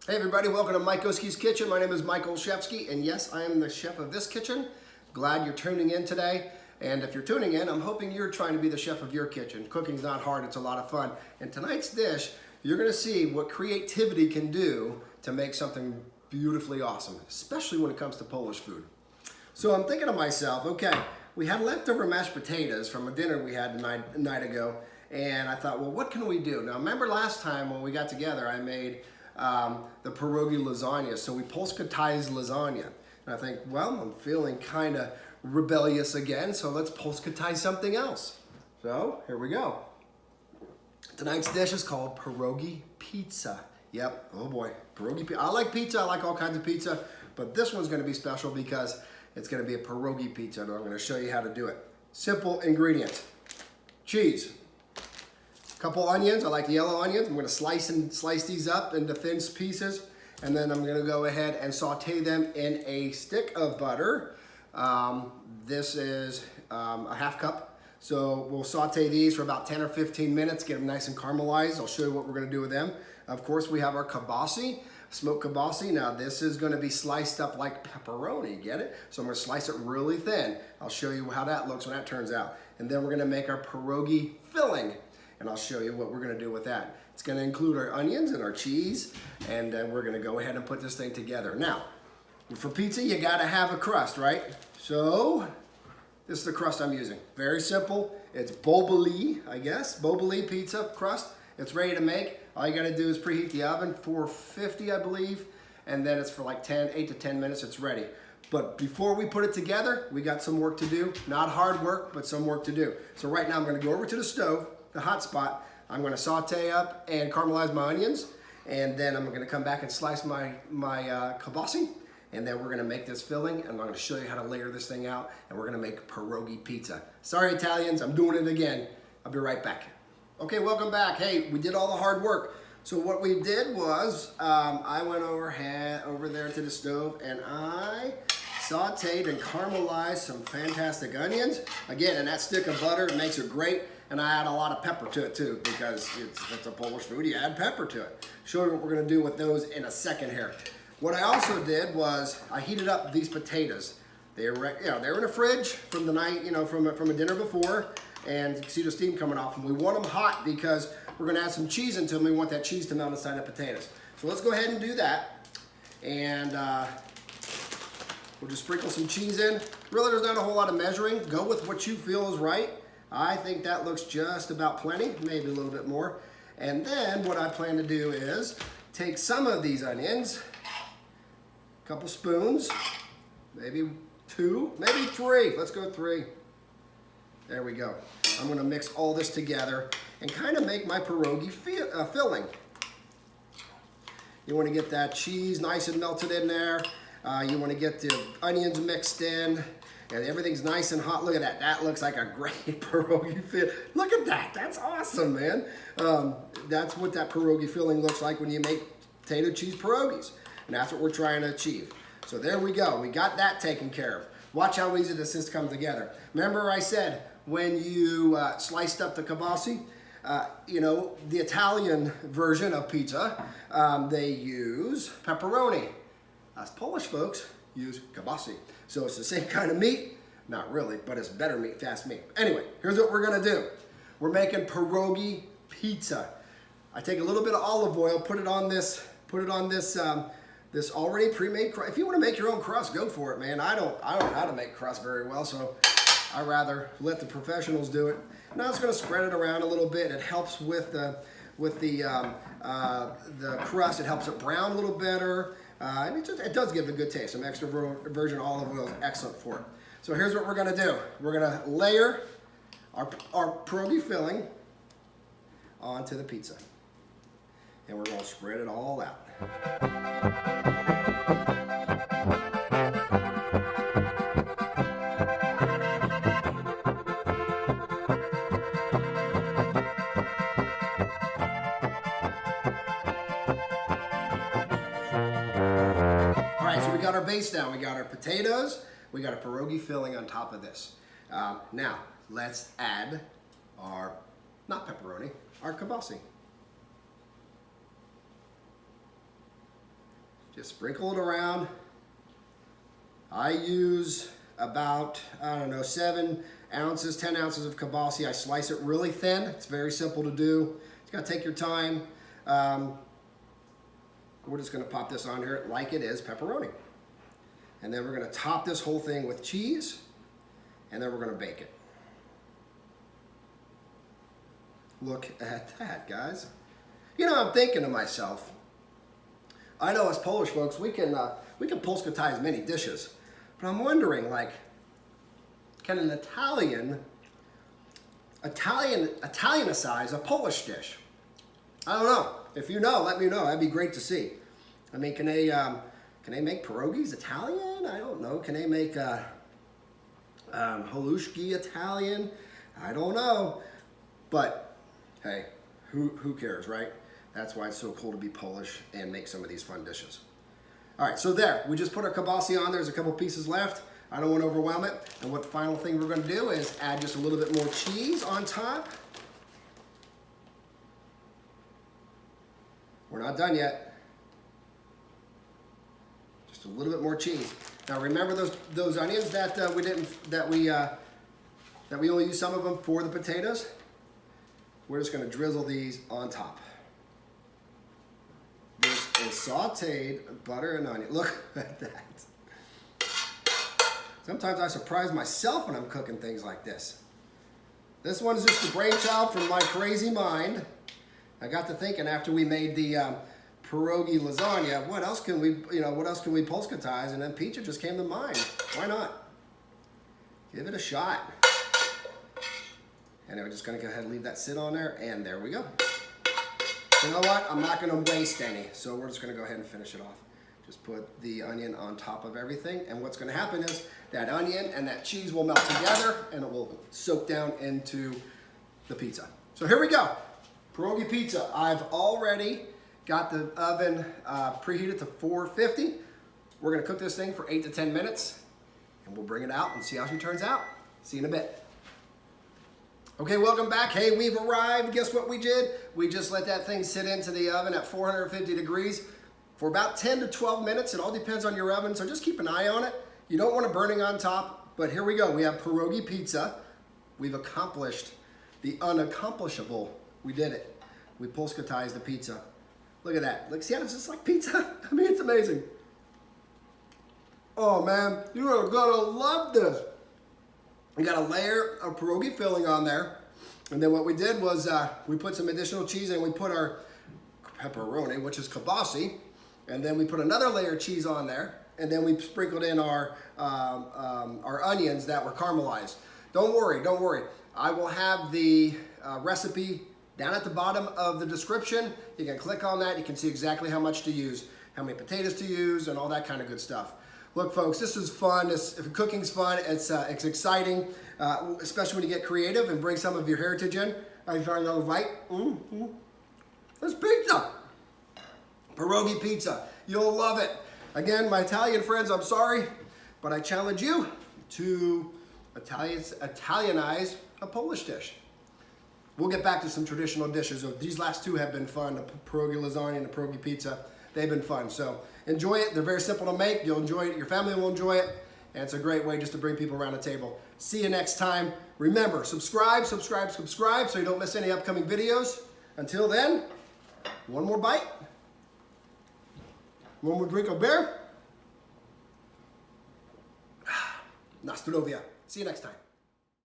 Hey everybody, welcome to Mike Oski's Kitchen. My name is Mike Olszewski, and yes, I am the chef of this kitchen. Glad you're tuning in today. And if you're tuning in, I'm hoping you're trying to be the chef of your kitchen. Cooking's not hard, it's a lot of fun. And tonight's dish, you're gonna see what creativity can do to make something beautifully awesome, especially when it comes to Polish food. So I'm thinking to myself, okay, we had leftover mashed potatoes from a dinner we had a night ago, and I thought, well, what can we do? Now, remember last time when we got together, I made the pierogi lasagna, so we Polska-tized lasagna. And I think, well, I'm feeling kind of rebellious again, so let's Polska-tize something else. So, here we go. Tonight's dish is called Pierogi Pizza. Yep, oh boy, pierogi pizza. I like pizza, I like all kinds of pizza, but this one's gonna be special because it's gonna be a pierogi pizza, and I'm gonna show you how to do it. Simple ingredients. Cheese. Couple onions, I like the yellow onions. I'm gonna slice these up into thin pieces, and then I'm gonna go ahead and saute them in a stick of butter. This is a half cup. So we'll saute these for about 10 or 15 minutes, get them nice and caramelized. I'll show you what we're gonna do with them. Of course, we have our kielbasa, smoked kielbasa. Now this is gonna be sliced up like pepperoni, get it? So I'm gonna slice it really thin. I'll show you how that looks when that turns out. And then we're gonna make our pierogi filling, and I'll show you what we're gonna do with that. It's gonna include our onions and our cheese, and we're gonna go ahead and put this thing together. Now, for pizza, you gotta have a crust, right? So, this is the crust I'm using. Very simple. It's boboli, I guess. Boboli pizza crust. It's ready to make. All you gotta do is preheat the oven, 450, I believe, and then it's for like 8 to 10 minutes, it's ready. But before we put it together, we got some work to do. Not hard work, but some work to do. So right now I'm gonna go over to the stove, the hot spot. I'm gonna saute up and caramelize my onions, and then I'm gonna come back and slice my kielbasa, and then we're gonna make this filling, and I'm gonna show you how to layer this thing out, and we're gonna make pierogi pizza. Sorry Italians, I'm doing it again. I'll be right back. Okay, welcome back. Hey, we did all the hard work. So what we did was, I went over there to the stove, and I sauteed and caramelized some fantastic onions. Again, in that stick of butter, it makes it great. And I add a lot of pepper to it too, because it's a Polish food, you add pepper to it. Show you what we're gonna do with those in a second here. What I also did was I heated up these potatoes. They were, they were in the fridge from the night, from a dinner before, and you can see the steam coming off. And we want them hot because we're gonna add some cheese into them. We want that cheese to melt inside the potatoes. So let's go ahead and do that. And we'll just sprinkle some cheese in. Really, there's not a whole lot of measuring. Go with what you feel is right. I think that looks just about plenty, maybe a little bit more. And then what I plan to do is take some of these onions, a couple spoons, maybe 2, maybe 3. Let's go 3. There we go. I'm gonna mix all this together and kind of make my pierogi filling. You wanna get that cheese nice and melted in there. You wanna get the onions mixed in. And everything's nice and hot. Look at that. That looks like a great pierogi filling. Look at that. That's awesome, man. That's what that pierogi filling looks like when you make potato cheese pierogies. And that's what we're trying to achieve. So there we go. We got that taken care of. Watch how easy this is to come together. Remember I said when you sliced up the kielbasa, the Italian version of pizza, they use pepperoni. Us Polish folks use kielbasa. So it's the same kind of meat, not really, but it's better meat, fast meat. Anyway, here's what we're gonna do. We're making pierogi pizza. I take a little bit of olive oil, put it on this this already pre-made crust. If you wanna make your own crust, go for it, man. I don't know how to make crust very well, so I rather let the professionals do it. Now I'm just gonna spread it around a little bit. It helps with the crust. It helps it brown a little better. And it does give a good taste. Some extra virgin olive oil is excellent for it. So here's what we're gonna do. We're gonna layer our pierogi filling onto the pizza. And we're gonna spread it all out. So we got our base down, we got our potatoes, we got a pierogi filling on top of this. Now, let's add our, not pepperoni, our kielbasa. Just sprinkle it around. I use about, I don't know, 7 ounces, 10 ounces of kielbasa. I slice it really thin. It's very simple to do. You gotta take your time. We're just gonna pop this on here like it is pepperoni. And then we're gonna top this whole thing with cheese, and then we're gonna bake it. Look at that, guys. You know, I'm thinking to myself, I know us Polish folks, we can Polska-tize many dishes, but I'm wondering, like, can an Italianicize a Polish dish? I don't know. If you know, let me know. That'd be great to see. I mean, can they make pierogies Italian? I don't know. Can they make halushki Italian? I don't know. But hey, who cares, right? That's why it's so cool to be Polish and make some of these fun dishes. All right, so there. We just put our kielbasa on. There's a couple pieces left. I don't want to overwhelm it. And what the final thing we're going to do is add just a little bit more cheese on top. We're not done yet. Just a little bit more cheese. Now remember those onions that we only use some of them for the potatoes. We're just going to drizzle these on top. This is sauteed butter and onion. Look at that. Sometimes I surprise myself when I'm cooking things like this. This one is just a brainchild from my crazy mind. I got to thinking after we made the pierogi lasagna, what else can we Polska-tize? And then pizza just came to mind. Why not? Give it a shot. And we're just gonna go ahead and leave that sit on there, and there we go. You know what? I'm not gonna waste any, so we're just gonna go ahead and finish it off. Just put the onion on top of everything, and what's gonna happen is that onion and that cheese will melt together, and it will soak down into the pizza. So here we go. Pierogi pizza. I've already got the oven preheated to 450. We're gonna cook this thing for 8 to 10 minutes, and we'll bring it out and see how she turns out. See you in a bit. Okay, welcome back. Hey, we've arrived. Guess what we did? We just let that thing sit into the oven at 450 degrees for about 10 to 12 minutes. It all depends on your oven, so just keep an eye on it. You don't want it burning on top, but here we go. We have pierogi pizza. We've accomplished the unaccomplishable. We did it. We Polska-tized the pizza. Look at that. Look, see how it's just like pizza? I mean, it's amazing. Oh man, you are gonna love this. We got a layer of pierogi filling on there. And then what we did was we put some additional cheese and we put our pepperoni, which is kielbasa. And then we put another layer of cheese on there. And then we sprinkled in our onions that were caramelized. Don't worry, don't worry. I will have the recipe down at the bottom of the description. You can click on that. You can see exactly how much to use, how many potatoes to use, and all that kind of good stuff. Look, folks, this is fun. If cooking's fun, it's exciting, especially when you get creative and bring some of your heritage in. I found another bite. It's pizza. Pierogi pizza. You'll love it. Again, my Italian friends, I'm sorry, but I challenge you to Italianize a Polish dish. We'll get back to some traditional dishes. These last two have been fun, the pierogi lasagna and the pierogi pizza. They've been fun, so enjoy it. They're very simple to make. You'll enjoy it. Your family will enjoy it, and it's a great way just to bring people around the table. See you next time. Remember, subscribe, subscribe, subscribe so you don't miss any upcoming videos. Until then, one more bite. One more drink of beer. Nastrovia. See you next time.